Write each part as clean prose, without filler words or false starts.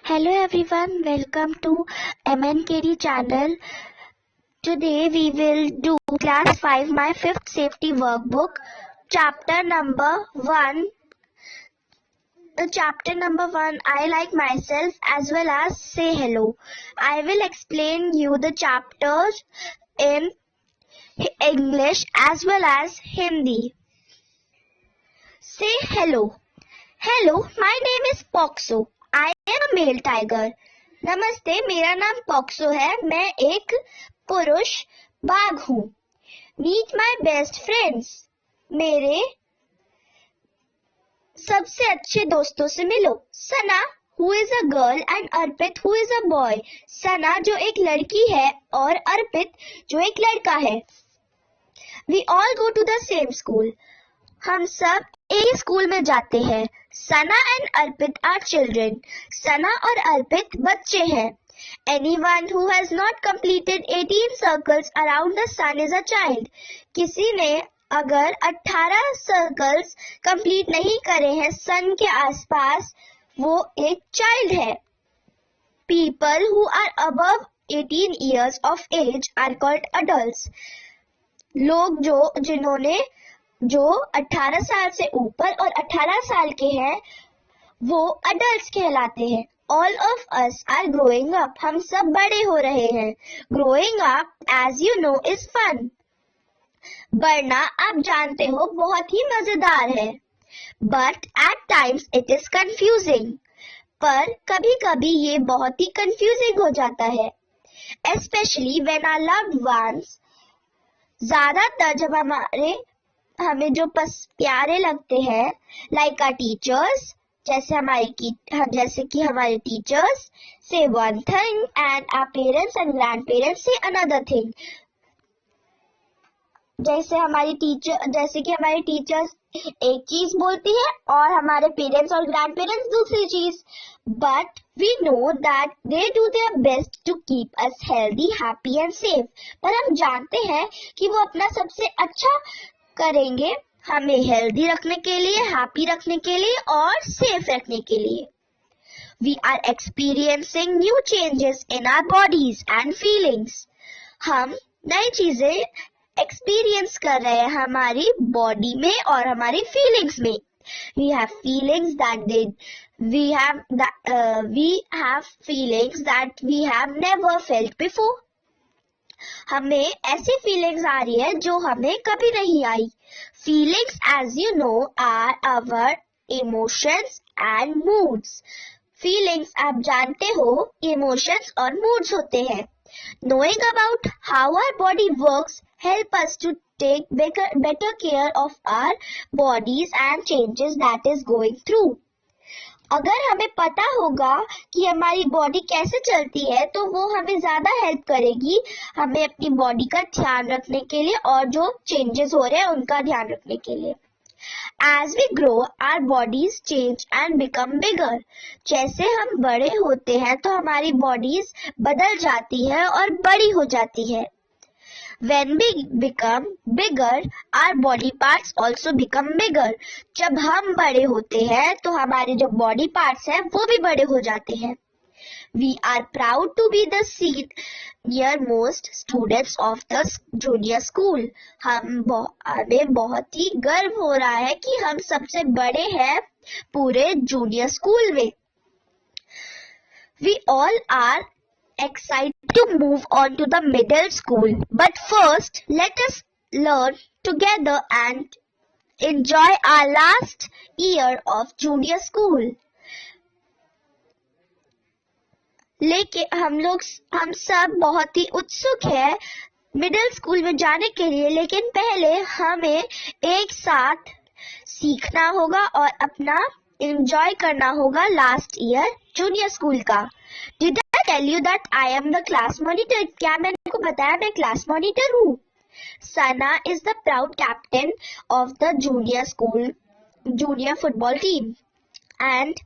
Hello everyone, welcome to MNKD channel. Today we will do class 5 my 5th safety workbook, chapter number 1. Chapter number 1, I like myself as well as say hello. I will explain you the chapters in English as well as Hindi. Say hello. Hello, my name is Poxo. I am a male tiger. नमस्ते, मेरा नाम POCSO है. मैं एक पुरुष बाघ हूँ. Meet my best friends. मेरे सबसे अच्छे दोस्तों से मिलो. सना, who is a girl, and Arpit, who is a boy. सना जो एक लड़की है और अर्पित जो एक लड़का है. We all go to the same school. हम सब एक स्कूल में जाते हैं. सना एंड अर्पित आर चिल्ड्रन. सना और अर्पित बच्चे हैं. Anyone who has not completed 18 circles around the sun is a child. किसी ने अगर 18 सर्कल्स कंप्लीट नहीं करे हैं सन के आसपास, वो एक चाइल्ड है. People who are above 18 years of age are called adults. लोग जिन्होंने 18 साल से ऊपर और 18 साल के हैं वो अडल्ट कहलाते हैं. All of us are growing up. हम सब बड़े हो रहे हैं. Growing up, as you know, is fun. बढ़ना आप जानते हो बहुत ही मजेदार है. But at times it is confusing. पर कभी कभी ये बहुत ही confusing हो जाता है. Especially when our loved ones, ज्यादातर जब हमें जो प्यारे लगते हैं, like our teachers, जैसे कि हमारे teachers say one thing and our parents and grandparents say another thing. जैसे कि हमारे टीचर्स एक चीज बोलती है और हमारे पेरेंट्स और ग्रैंडपेरेंट्स दूसरी चीज. But we know that they do their best to keep us healthy, happy and safe. पर हम जानते हैं कि वो अपना सबसे अच्छा करेंगे हमें हेल्दी रखने के लिए, हैप्पी रखने के लिए और सेफ रखने के लिए. We are experiencing new changes in our bodies and feelings. हम नई चीजें एक्सपीरियंस कर रहे हैं हमारी बॉडी में और हमारी फीलिंग्स में. We have feelings that we have never felt before. हमें ऐसी फीलिंग्स आ रही है जो हमें कभी नहीं आई. Feelings, as you know, are our emotions and moods. Feelings आप जानते हो emotions और moods होते हैं. Knowing about how our body works help us to take better care of our bodies and changes that is going through. अगर हमें पता होगा कि हमारी बॉडी कैसे चलती है तो वो हमें ज्यादा हेल्प करेगी हमें अपनी बॉडी का ध्यान रखने के लिए और जो चेंजेस हो रहे हैं उनका ध्यान रखने के लिए. As we grow, our bodies change and become bigger. जैसे हम बड़े होते हैं तो हमारी बॉडीज बदल जाती है और बड़ी हो जाती है. When we become bigger, our body parts also become bigger. जब हम बड़े होते हैं तो हमारे जो बॉडी पार्ट्स हैं वो भी बड़े हो जाते हैं. We are proud to be the senior-most students of the junior school. हमें बहुत ही गर्व हो रहा है कि हम सबसे बड़े हैं पूरे जूनियर स्कूल में. We all are excited to move on to the middle school. But first, let us learn together and enjoy our last year of junior school. लेकिन हम सब बहुत ही उत्सुक हैं मिडिल स्कूल में जाने के लिए, लेकिन पहले हमें एक साथ सीखना होगा और अपना एंजॉय करना होगा लास्ट ईयर जूनियर स्कूल का. Did I tell you that I am the class monitor? क्या मैंने आपको बताया मैं क्लास मॉनिटर हूँ? Sana is the proud captain of the junior football team and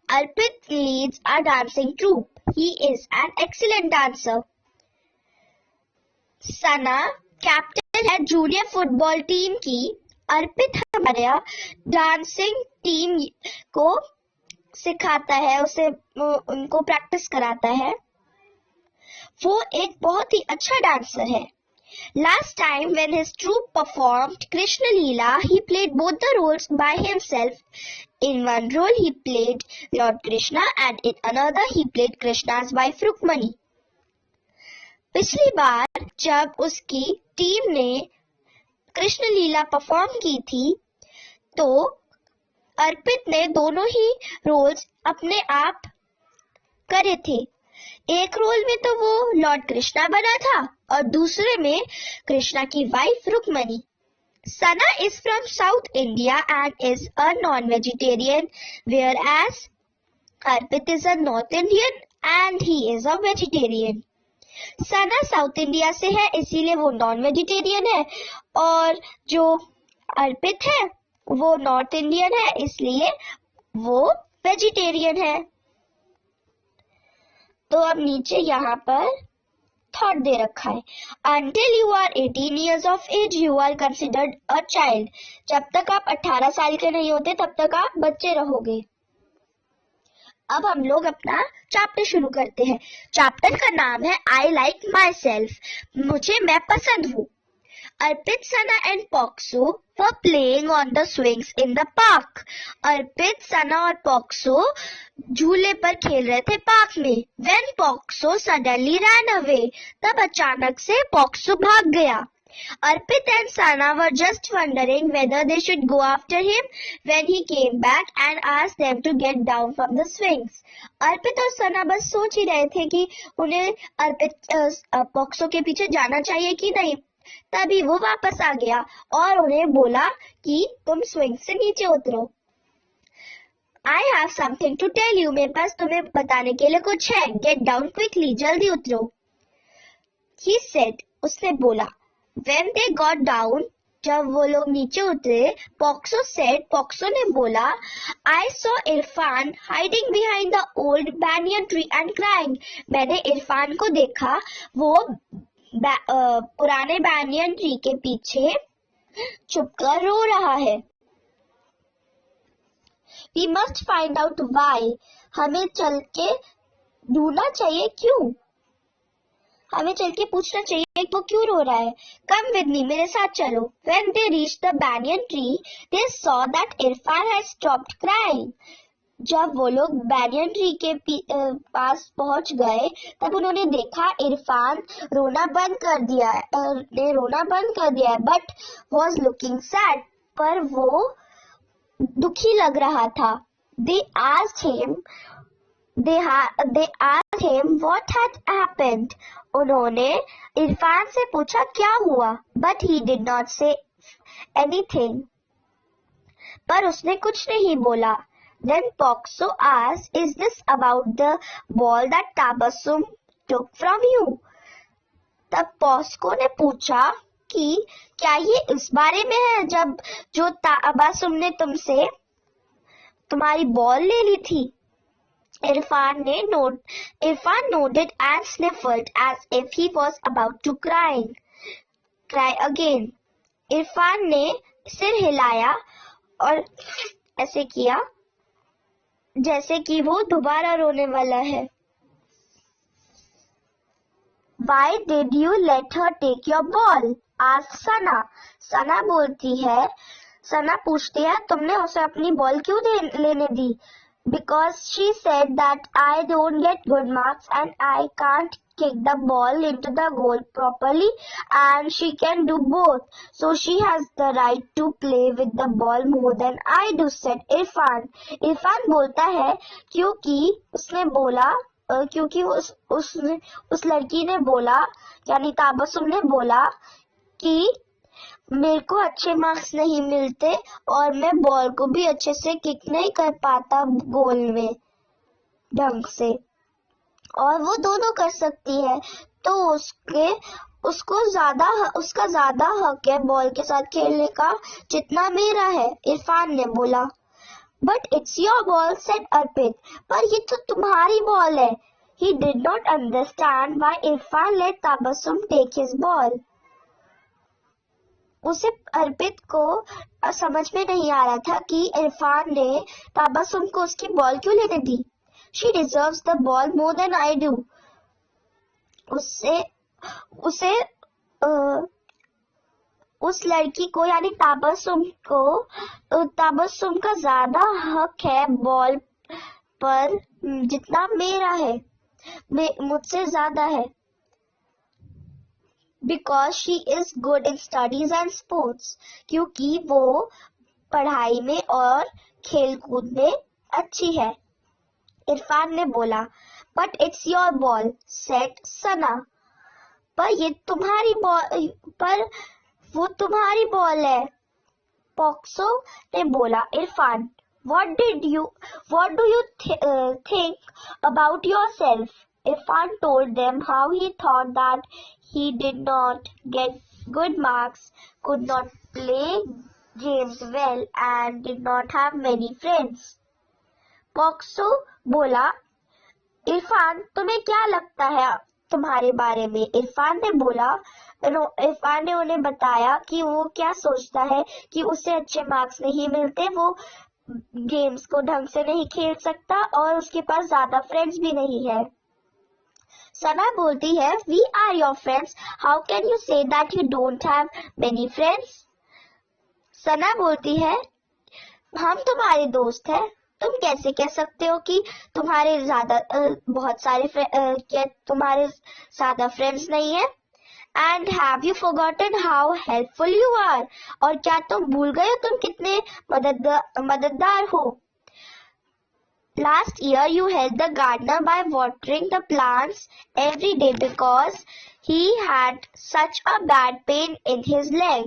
Arpit leads our dancing troupe. He is an excellent dancer. Sana captain है junior football team की. अर्पित हमारा dancing team को सिखाता है, उसे उनको प्रैक्टिस कराता है। वो एक बहुत ही अच्छा डांसर है। Last time when his troupe performed Krishna Leela, he played both the roles by himself. In one role he played Lord Krishna and in another he played Krishna's wife Rukmani. पिछली बार जब उसकी team ने कृष्ण लीला perform की थी तो अर्पित ने दोनों ही roles अपने आप करे थे। एक रोल में तो वो लॉर्ड कृष्णा बना था और दूसरे में कृष्णा की wife Rukmini. Sana is from South India and is a non-vegetarian, whereas Arpit is a North Indian and he is a vegetarian. Sana south India से है इसीलिए वो नॉन वेजिटेरियन है और जो अर्पित है वो नॉर्थ इंडियन है इसलिए वो वेजिटेरियन है। तो अब नीचे यहाँ पर थॉट दे रखा है, Until you are 18 years of age, you are considered a child. जब तक आप 18 साल के नहीं होते तब तक आप बच्चे रहोगे। अब हम लोग अपना चैप्टर शुरू करते हैं। चैप्टर का नाम है आई लाइक माई सेल्फ, मुझे मैं पसंद हूँ। अर्पित, सना एंड पॉक्सो were playing on the swings in the park. Arpit, Sana और पॉक्सो झूले पर खेल रहे थे पार्क में। When POCSO suddenly ran away, तब अचानक से पॉक्सो भाग गया। Arpit and Sana were just wondering whether they should go after him when he came back and asked them to get down from the swings. अर्पित और सना बस सोच ही रहे थे कि उन्हें अर्पित पॉक्सो के पीछे जाना चाहिए कि नहीं। तभी वो वापस आ गया और उन्हें बोला कि तुम स्विंग से नीचे उतरो। I have something to tell you, मेरे पास तुम्हें बताने के लिए कुछ है। Get down quickly, जल्दी उतरो। He said, उसने बोला। When they got down, जब वो लोग नीचे उतरे, पॉक्सो ने बोला, I saw Irfan hiding behind the old banyan tree and crying. मैंने इरफान को देखा, वो पुराने banyan tree के पीछे छुपकर रो रहा है। We must find out why. हमें चल के ढूंढना चाहिए क्यों। हमें चल के पूछना चाहिए वो क्यों रो रहा है। Come with me, मेरे साथ चलो। When they reached the banyan tree, they saw that Irfan had stopped crying. जब वो लोग banyan tree के पास पहुंच गए, तब उन्होंने देखा इरफान रोना बंद कर दिया है, but was looking sad. पर वो दुखी लग रहा था। They asked him what had happened. उन्होंने इरफान से पूछा क्या हुआ, but he did not say anything. पर उसने कुछ नहीं बोला। Then Pokso asked, is this about the ball that Tabassum took from you? तब पॉस्को ने पूछा कि क्या ये इस बारे में है जब जो ताबासुम ने तुमसे तुम्हारी बॉल ले ली थी। Irfan nodded and sniffled as if he was about to cry again. Irfan ने सिर हिलाया और ऐसे किया जैसे कि वो दोबारा रोने वाला है। Why did you let her take your ball? asked Sana. सना पूछती है तुमने उसे अपनी बॉल क्यों लेने दी? Because she said that I don't get good marks and I can't kick the ball into the goal properly and she can do both. So she has the right to play with the ball more than I do, said Irfan. Irfan बोलता है क्योंकि उस लड़की ने बोला यानी ताबसुम ने बोला कि मेरे को अच्छे मार्क्स नहीं मिलते और मैं बॉल को भी अच्छे से किक नहीं कर पाता गोल में ढंग से, और वो दोनों कर सकती है तो उसका ज्यादा हक है बॉल के साथ खेलने का जितना मेरा है, इरफान ने बोला। But it's your ball, said Arpit, पर ये तो तुम्हारी बॉल है। He did not understand why Irfan let Tabassum take his ball. उसे अर्पित को समझ में नहीं आ रहा था कि इरफान ने ताबस्सुम को उसकी बॉल क्यों लेने दी। She deserves the ball more than I do. उसे उसे उस लड़की को यानी ताबस्सुम का ज्यादा हक है बॉल पर जितना मेरा है, मुझसे ज्यादा है। Because she is good in studies and sports. क्योंकि वो पढ़ाई में और खेल कूद में अच्छी है। इरफान ने बोला, But it's your ball, said सना। पर वो तुम्हारी बॉल है, पॉक्सो ने बोला। Irfan, What do you think about yourself? Irfan told them how he thought that he did not get good marks, could not play games well, and did not have many friends. POCSO बोला, इरफान तुम्हें क्या लगता है तुम्हारे बारे में? इरफान ने उन्हें बताया कि वो क्या सोचता है कि उसे अच्छे मार्क्स नहीं मिलते, वो गेम्स को ढंग से नहीं खेल सकता और उसके पास ज्यादा फ्रेंड्स भी नहीं है। सना बोलती है, We are your friends. How can you say that you don't have many friends? सना बोलती है, हम तुम्हारे दोस्त हैं, तुम कैसे कह सकते हो कि तुम्हारे ज्यादा फ्रेंड्स नहीं है? And have you forgotten how helpful you are? और क्या तुम भूल गए हो तुम कितने मददगार हो? Last year you helped the gardener by watering the plants every day because he had such a bad pain in his leg.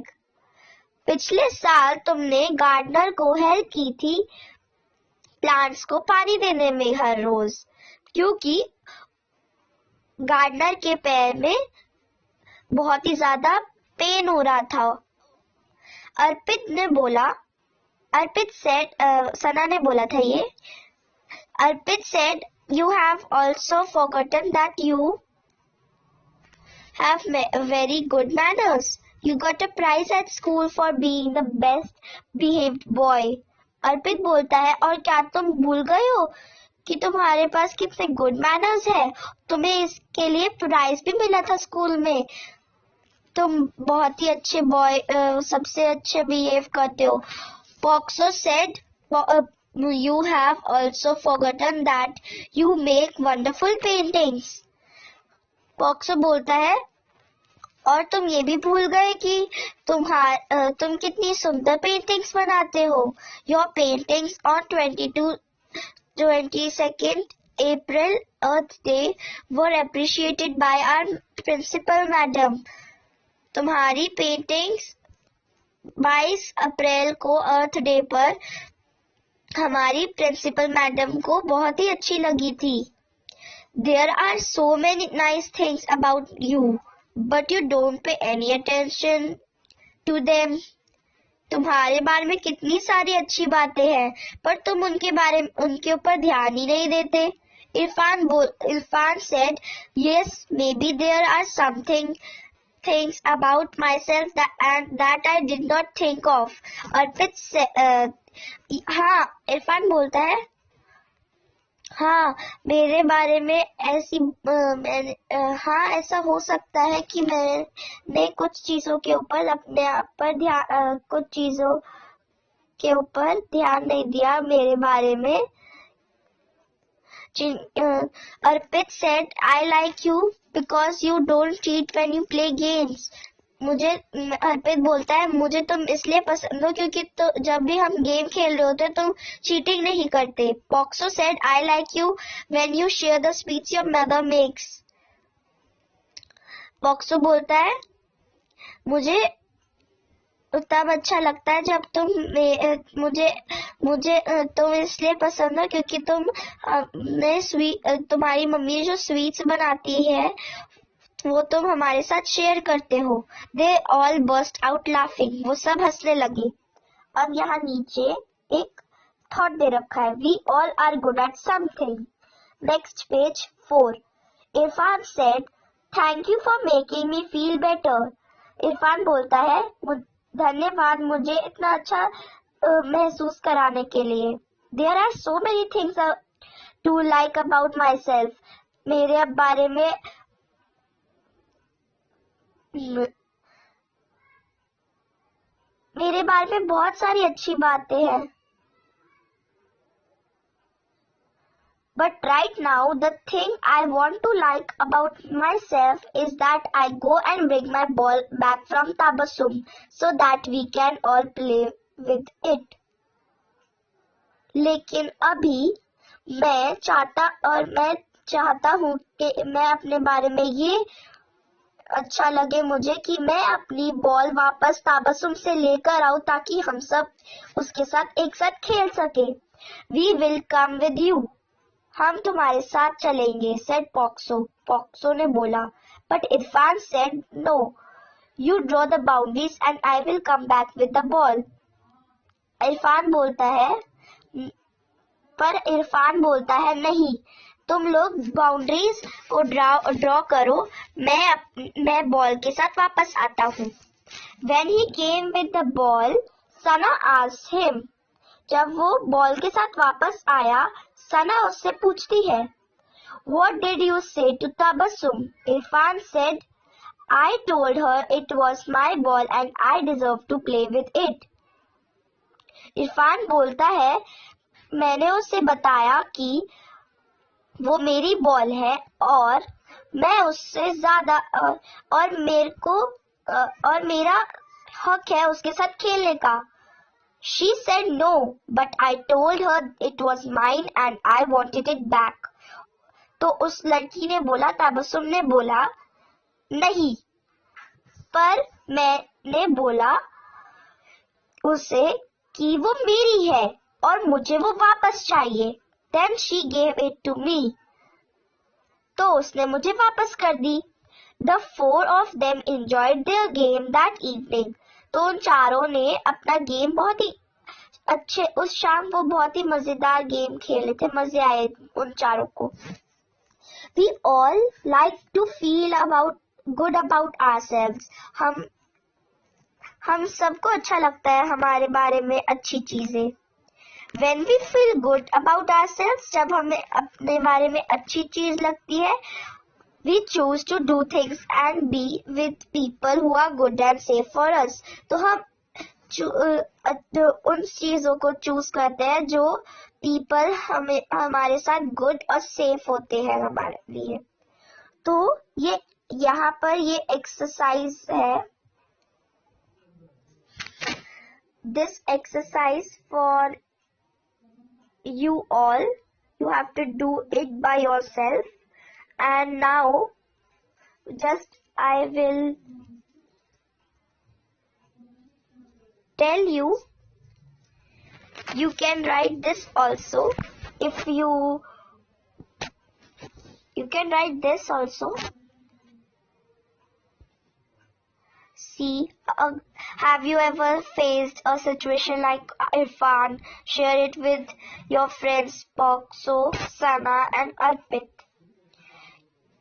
पिछले साल तुमने गार्डनर को हेल्प की थी प्लांट्स को पानी देने में हर रोज, क्योंकि गार्डनर के पैर में बहुत ही ज्यादा पेन हो रहा था। सना ने बोला था ये। Arpit said, You have also forgotten that you have very good manners. You got a prize at school for being the best behaved boy. अर्पित बोलता है, और क्या तुम भूल गए हो कि तुम्हारे पास कितने गुड मैनर्स है? तुम्हें इसके लिए प्राइज भी मिला था स्कूल में। तुम बहुत ही अच्छे बॉय, सबसे अच्छे बिहेव करते हो। POCSO said, You have also forgotten that you make wonderful paintings. POCSO बोलता है, और तुम ये भी भूल गए कि तुम कितनी सुंदर पेंटिंग्स बनाते हो। Your paintings on 22nd April Earth Day were appreciated by our principal madam. तुम्हारी पेंटिंग्स 22 अप्रैल को अर्थ डे पर हमारी प्रिंसिपल मैडम को बहुत ही अच्छी लगी थी। There are so many nice things about you, but you don't pay any attention to them. तुम्हारे बारे में कितनी सारी अच्छी बातें हैं, पर तुम उनके ऊपर ध्यान ही नहीं देते। Irfan said, Yes, maybe there are things about myself that I did not think of. अर्पित हाँ, इरफान बोलता है, हाँ, मेरे बारे में ऐसा हो सकता है कि मैंने कुछ चीजों के ऊपर अपने आप पर ध्यान नहीं दिया मेरे बारे में। अर्पित said, I like you because you don't cheat when you play games. अर्पित बोलता है, मुझे तुम इसलिए पसंद हो क्योंकि जब भी हम गेम खेल रहे होते तुम चीटिंग नहीं करते। POCSO said, I like you when you share the sweets your mother makes. POCSO बोलता है, मुझे तब अच्छा लगता है जब मुझे तुम इसलिए पसंद हो क्योंकि तुम्हारी मम्मी जो स्वीट्स बनाती है वो तुम हमारे साथ शेयर करते हो। They all burst out laughing. वो सब हंसने लगे। अब यहाँ नीचे एक थॉट दे रखा है, We all are good at something. Next page 4. Irfan said, Thank you for making me feel better. Irfan बोलता है, धन्यवाद मुझे इतना अच्छा महसूस कराने के लिए। There are so many things to like about myself. मेरे बारे में बहुत सारी अच्छी बातें हैं। But right now, the thing I want to like about myself is that I go and bring my ball back from Tabassum so that we can all play with it. लेकिन अभी मैं चाहता हूँ कि मैं अपने बारे में ये अच्छा लगे मुझे कि मैं अपनी बॉल वापस ताबसुम से लेकर आऊं ताकि हम सब उसके साथ एक साथ खेल सके। We will come with you. हम तुम्हारे साथ चलेंगे, said Poxo. Poxo ने बोला. But Irfan said, no. You draw the boundaries and I will come back with the ball. Irfan बोलता है नहीं, तुम लोग बाउंड्रीज को ड्रॉ करो, मैं बॉल के साथ वापस आता हूँ। When he came with the ball, Sana asked him. जब वो बॉल के साथ वापस आया, सना उससे पूछती है, What did you say to Tabassum? Irfan said, I told her it was my ball and I deserve to play with it. Irfan बोलता है, मैंने उसे बताया कि वो मेरी बॉल है और मैं उससे ज्यादा और मेरा हक है उसके साथ खेलने का। She said no, but I told her it was mine and I wanted it back. तो उस लड़की ने बोला, ताबसुम ने बोला, नहीं, पर मैंने बोला उसे कि वो मेरी है और मुझे वो वापस चाहिए। Then she gave it to me. तो उसने मुझे वापस कर दी। The four of them enjoyed their game that evening. तो उन चारों ने अपना गेम बहुत ही अच्छे, उस शाम वो बहुत ही मजेदार गेम खेले थे, मजे आए उन चारों को। We all like to feel good about ourselves. हम सबको अच्छा लगता है हमारे बारे में अच्छी चीजें। When we feel good about ourselves, जब हमें अपने बारे में अच्छी चीज लगती है, we choose to do things and be with people who are good and safe for us. तो हम उन चीजों को चूज करते हैं जो पीपल हमारे साथ गुड और सेफ होते हैं हमारे लिए। तो ये यहाँ पर ये एक्सरसाइज है। This exercise for you all, you have to do it by yourself. And now just I will tell you, you can write this also. If you can write this also. See, have you ever faced a situation like Irfan? Share it with your friends Poxo, Sana and Arpit.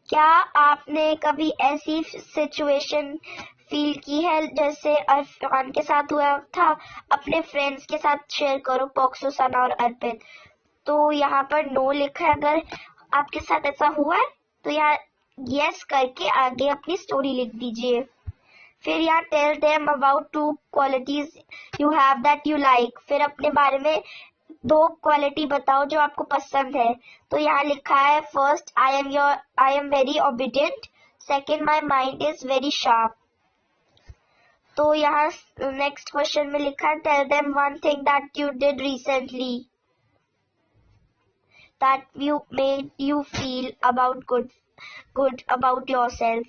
क्या आपने कभी ऐसी situation feel की है जैसे इरफान के साथ हुआ था? अपने फ्रेंड्स के साथ शेयर करो, पॉक्सो, सना और अर्पित। तो यहाँ पर नो लिखा है। अगर आपके साथ ऐसा हुआ है तो यहाँ यस करके आगे अपनी स्टोरी लिख दीजिए। फिर यहाँ tell them about 2 qualities you have that you like. फिर अपने बारे में 2 क्वालिटी बताओ जो आपको पसंद है। तो यहाँ लिखा है, first I am very obedient, second my mind is very sharp. तो यहाँ नेक्स्ट क्वेश्चन में लिखा है, tell them 1 thing that you did recently that you made you feel about good about yourself.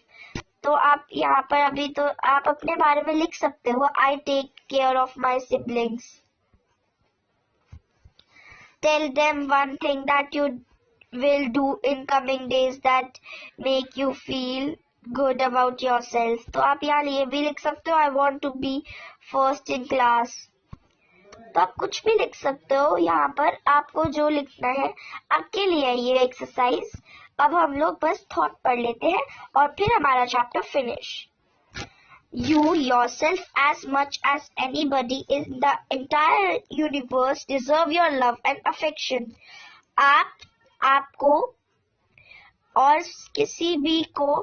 तो आप यहाँ पर अभी तो आप अपने बारे में लिख सकते हो, I take care of my siblings. Tell them 1 thing that you will do in coming days that make you feel good about yourself. तो आप यहाँ लिए भी लिख सकते हो, I want to be first in class. तो आप कुछ भी लिख सकते हो। यहाँ पर आपको जो लिखना है आपके लिए ये एक्सरसाइज। अब हम लोग बस थॉट पढ़ लेते हैं और फिर हमारा chapter finish. You yourself, as much as anybody in the entire universe, deserve your love and affection. आपको और किसी भी को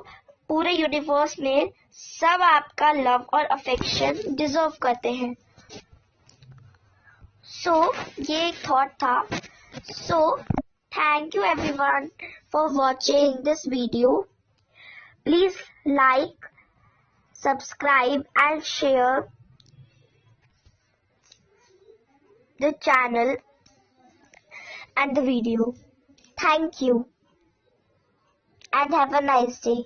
पूरे यूनिवर्स में सब आपका लव और अफेक्शन डिजर्व करते हैं. सो ये एक थॉट था. So thank you everyone for watching this video. Please like, subscribe and share the channel and the video. Thank you and have a nice day.